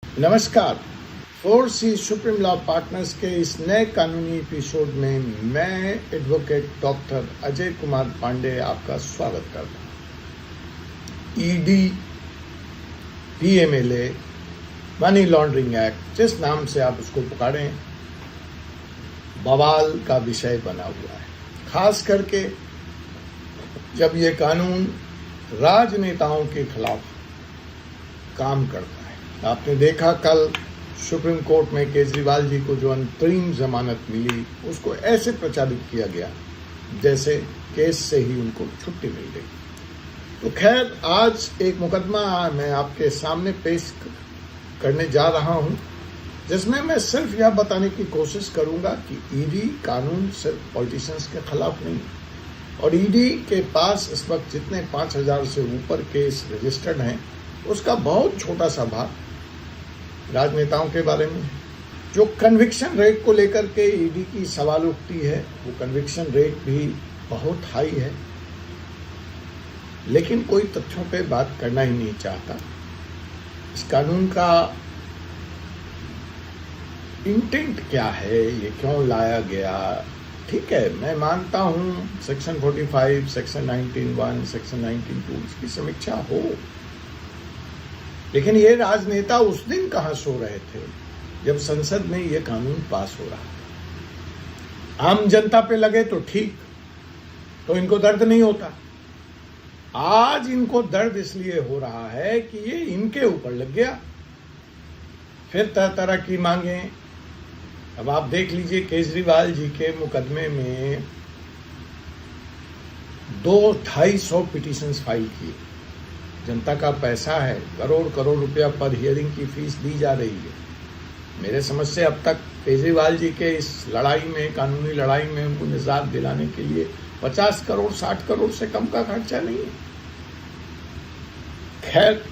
नमस्कार। 4C supreme law partners के इस नए कानूनी एपिसोड में मैं एडवोकेट डॉक्टर अजय कुमार पांडे आपका स्वागत करता हूँ। ED, PMLA, money laundering act, जिस नाम से आप उसको पुकारें, बवाल का विषय बना हुआ है। खास करके जब ये कानून राजनेताओं के खिलाफ काम करता है। आपने देखा कल सुप्रीम कोर्ट में केजरीवाल जी को जो अंतरिम जमानत मिली, उसको ऐसे प्रचारित किया गया जैसे केस से ही उनको छुट्टी मिल गई। तो खैर, आज एक मुकदमा मैं आपके सामने पेश करने जा रहा हूं, जिसमें मैं सिर्फ यह बताने की कोशिश करूंगा कि ईडी कानून सिर्फ पॉलिटिशियंस के खिलाफ नहीं, और ईडी के पास इस वक्त जितने 5000 से ऊपर केस रजिस्टर्ड हैं, उसका बहुत छोटा सा भाग राजनेताओं के बारे में। जो कन्विक्शन रेट को लेकर के ईडी की सवाल उठती है, वो कन्विक्शन रेट भी बहुत हाई है, लेकिन कोई तथ्यों पे बात करना ही नहीं चाहता। इस कानून का इंटेंट क्या है, ये क्यों लाया गया? ठीक है, मैं मानता हूं सेक्शन 45, सेक्शन 19(1), सेक्शन 19(2) इसकी समीक्षा हो, लेकिन ये राजनेता उस दिन कहां सो रहे थे जब संसद में ये कानून पास हो रहा था। आम जनता पे लगे तो ठीक, तो इनको दर्द नहीं होता। आज इनको दर्द इसलिए हो रहा है कि ये इनके ऊपर लग गया। फिर तरह तरह की मांगे। अब आप देख लीजिए, केजरीवाल जी के मुकदमे में 200-250 पिटीशंस फाइल किए। जनता का पैसा है, करोड़ करोड़ रुपया पर हियरिंग की फीस दी जा रही है। मेरे समझ से अब तक केजरीवाल जी के इस लड़ाई में, कानूनी लड़ाई में उनको निजात दिलाने के लिए 50 करोड़ 60 करोड़ से कम का खर्चा नहीं है। खैर,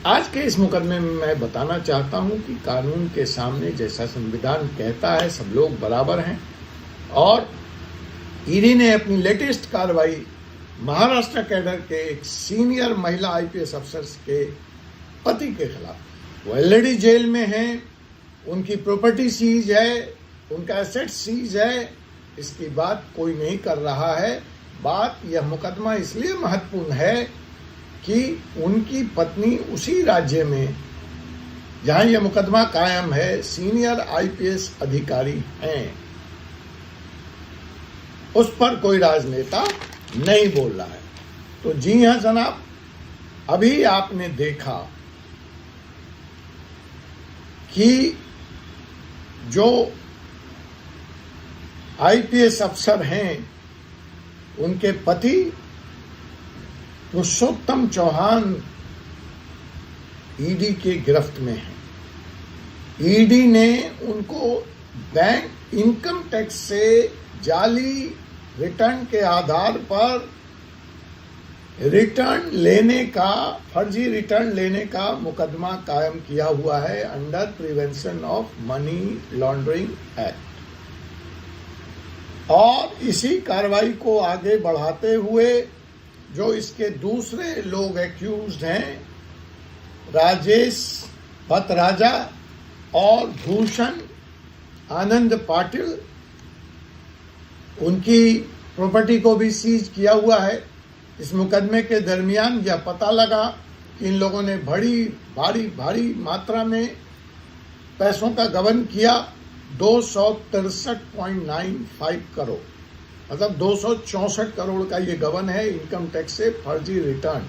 आज के इस मुकदमे में मैं बताना चाहता हूं कि कानून के सामने जैसा संविधान कहता है सब लोग बराबर हैं, और ईडी ने अपनी लेटेस्ट कार्रवाई महाराष्ट्र कैडर के एक सीनियर महिला आईपीएस अफसर के पति के खिलाफ। वो ऑलरेडी जेल में हैं, उनकी प्रॉपर्टी सीज है, उनका एसेट सीज है, इसकी बात कोई नहीं कर रहा है। बात, यह मुकदमा इसलिए महत्वपूर्ण है कि उनकी पत्नी उसी राज्य में जहां यह मुकदमा कायम है सीनियर आईपीएस अधिकारी हैं। उस पर कोई राजनेता नहीं बोल रहा है। तो जी हां जनाब, अभी आपने देखा कि जो आईपीएस अफसर हैं, उनके पति पुरुषोत्तम चौहान ईडी के गिरफ्त में हैं। ईडी ने उनको बैंक इनकम टैक्स से जाली रिटर्न के आधार पर रिटर्न लेने का, फर्जी रिटर्न लेने का मुकदमा कायम किया हुआ है under prevention of money laundering act. और इसी कार्रवाई को आगे बढ़ाते हुए जो इसके दूसरे लोग एक्यूज्ड हैं, राजेश भतराजा और भूषण आनंद पाटिल, उनकी प्रॉपर्टी को भी सीज किया हुआ है। इस मुकदमे के दरमियान यह पता लगा कि इन लोगों ने बड़ी भारी मात्रा में पैसों का गबन किया। 263.95 करोड़, मतलब 264 करोड़ का ये गबन है इनकम टैक्स से फर्जी रिटर्न,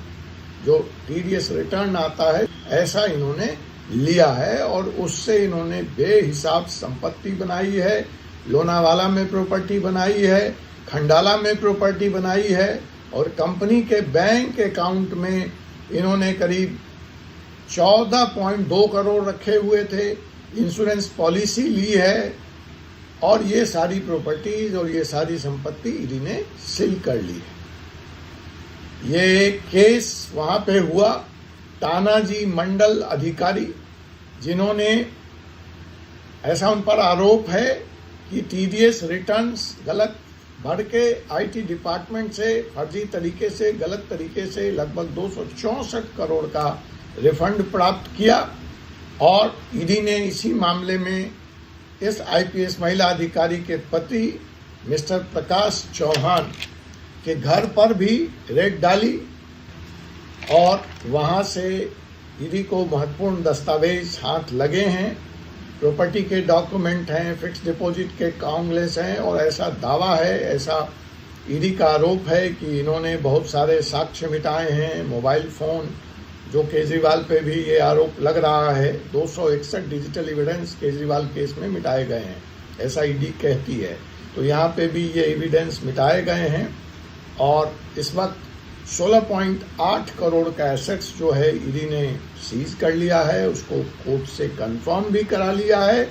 जो टीडीएस रिटर्न आता है, ऐसा इन्होंने लिया है। और उससे इन्होंने बेहिसाब संपत्ति बनाई है। लोनावाला में प्रॉपर्टी बनाई है, खंडाला में प्रॉपर्टी बनाई है, और कंपनी के बैंक अकाउंट में इन्होंने करीब 14.2 करोड़ रखे हुए थे। इंश्योरेंस पॉलिसी ली है, और ये सारी प्रॉपर्टीज और ये सारी संपत्ति ईडी ने सील कर ली है। ये केस वहां पे हुआ तानाजी मंडल अधिकारी, जिन्होंने, ऐसा उन पर आरोप है कि टीडीएस रिटर्न्स गलत भर के आईटी डिपार्टमेंट से फर्जी तरीके से, गलत तरीके से लगभग 264 करोड़ का रिफंड प्राप्त किया। और ईडी ने इसी मामले में इस आईपीएस महिला अधिकारी के पति मिस्टर प्रकाश चौहान के घर पर भी रेड डाली और वहां से ईडी को महत्वपूर्ण दस्तावेज हाथ लगे हैं, प्रॉपर्टी के डॉक्यूमेंट हैं, फिक्स डिपॉजिट के काउंटलेस हैं और ऐसा दावा है, ऐसा ईडी का आरोप है कि इन्होंने बहुत सारे साक्ष्य मिटाए हैं, मोबाइल फ़ोन, जो केजरीवाल पे भी ये आरोप लग रहा है। 261 डिजिटल एविडेंस केजरीवाल केस में मिटाए गए हैं, ऐसा ईडी कहती है। तो यहाँ पे भी ये एविडेंस मिटाए गए हैं और इस वक्त 16.8 करोड़ का एसेट्स जो है ईडी ने सीज कर लिया है, उसको कोर्ट से कंफर्म भी करा लिया है।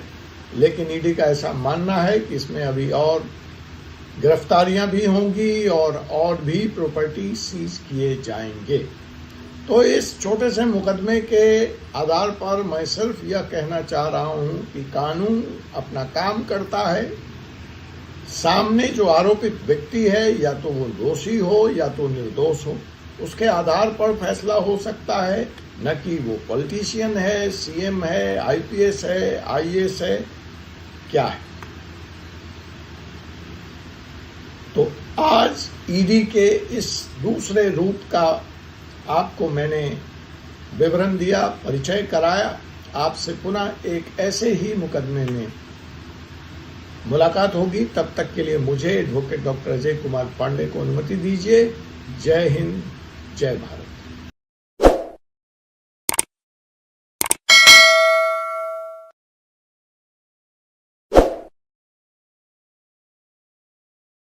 लेकिन ईडी का ऐसा मानना है कि इसमें अभी और गिरफ्तारियां भी होंगी और भी प्रॉपर्टी सीज किए जाएंगे। तो इस छोटे से मुकदमे के आधार पर मैं सिर्फ यह कहना चाह रहा हूं कि कानून अपना काम करता है। सामने जो आरोपित व्यक्ति है या तो वो दोषी हो या तो निर्दोष हो, उसके आधार पर फैसला हो सकता है, न कि वो पॉलिटिशियन है, सीएम है, आईपीएस है, आईएएस है, क्या है। तो आज ईडी के इस दूसरे रूप का आपको मैंने विवरण दिया, परिचय कराया। आपसे पुनः एक ऐसे ही मुकदमे में मुलाकात होगी। तब तक के लिए मुझे एडवोकेट डॉक्टर अजय कुमार पांडे को अनुमति दीजिए। जय हिंद, जय भारत।